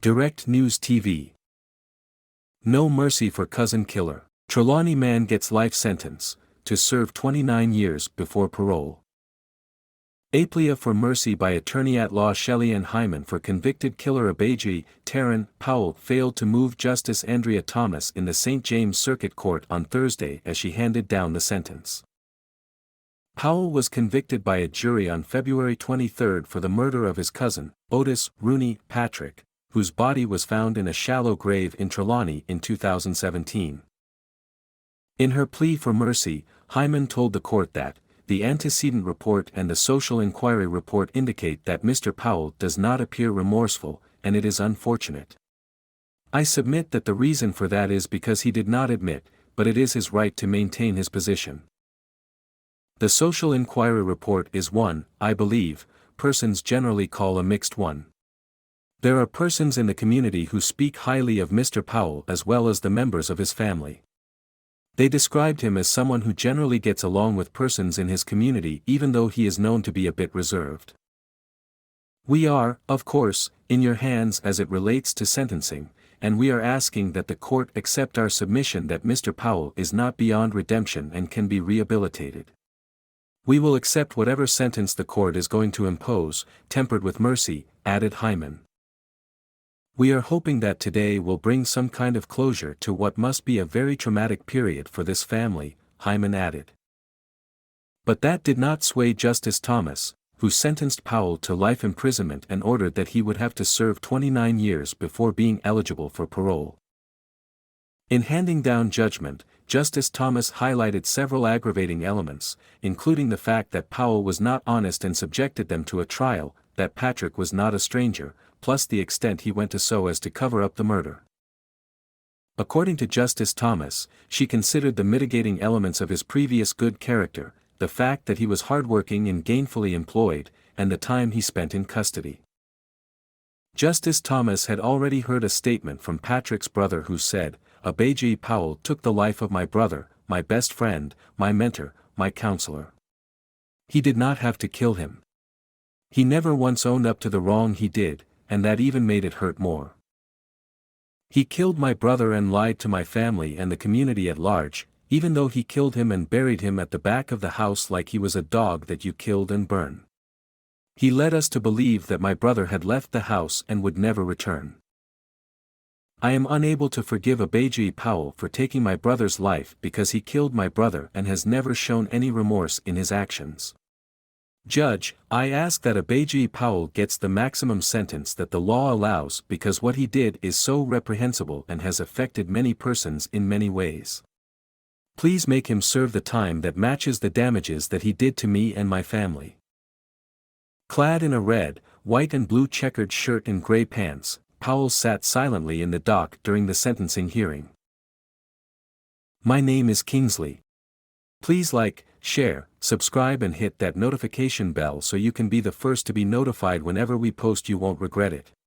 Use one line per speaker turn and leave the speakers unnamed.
Direct News TV. No mercy for cousin killer. Trelawny man gets life sentence, to serve 29 years before parole. Appeal for mercy by attorney-at-law Shelley-Ann Hyman for convicted killer Abaji, Taryn Powell failed to move Justice Andrea Thomas in the St. James Circuit Court on Thursday as she handed down the sentence. Powell was convicted by a jury on February 23 for the murder of his cousin, Otis Rooney Patrick, whose body was found in a shallow grave in Trelawny in 2017. In her plea for mercy, Hyman told the court that, the antecedent report and the social inquiry report indicate that Mr. Powell does not appear remorseful, and it is unfortunate. I submit that the reason for that is because he did not admit, but it is his right to maintain his position. The social inquiry report is one, I believe, persons generally call a mixed one. There are persons in the community who speak highly of Mr. Powell as well as the members of his family. They described him as someone who generally gets along with persons in his community even though he is known to be a bit reserved. We are, of course, in your hands as it relates to sentencing, and we are asking that the court accept our submission that Mr. Powell is not beyond redemption and can be rehabilitated. We will accept whatever sentence the court is going to impose, tempered with mercy, added Hyman. We are hoping that today will bring some kind of closure to what must be a very traumatic period for this family, Hyman added. But that did not sway Justice Thomas, who sentenced Powell to life imprisonment and ordered that he would have to serve 29 years before being eligible for parole. In handing down judgment, Justice Thomas highlighted several aggravating elements, including the fact that Powell was not honest and subjected them to a trial, that Patrick was not a stranger, plus the extent he went to so as to cover up the murder. According to Justice Thomas, she considered the mitigating elements of his previous good character, the fact that he was hardworking and gainfully employed, and the time he spent in custody. Justice Thomas had already heard a statement from Patrick's brother who said, Abaji Powell took the life of my brother, my best friend, my mentor, my counselor. He did not have to kill him. He never once owned up to the wrong he did, and that even made it hurt more. He killed my brother and lied to my family and the community at large, even though he killed him and buried him at the back of the house like he was a dog that you killed and burn. He led us to believe that my brother had left the house and would never return. I am unable to forgive Abaji Powell for taking my brother's life because he killed my brother and has never shown any remorse in his actions. Judge, I ask that Abaji Powell gets the maximum sentence that the law allows because what he did is so reprehensible and has affected many persons in many ways. Please make him serve the time that matches the damages that he did to me and my family. Clad in a red, white and blue checkered shirt and gray pants, Powell sat silently in the dock during the sentencing hearing. My name is Kingsley. Please like, share, subscribe and hit that notification bell so you can be the first to be notified whenever we post. You won't regret it.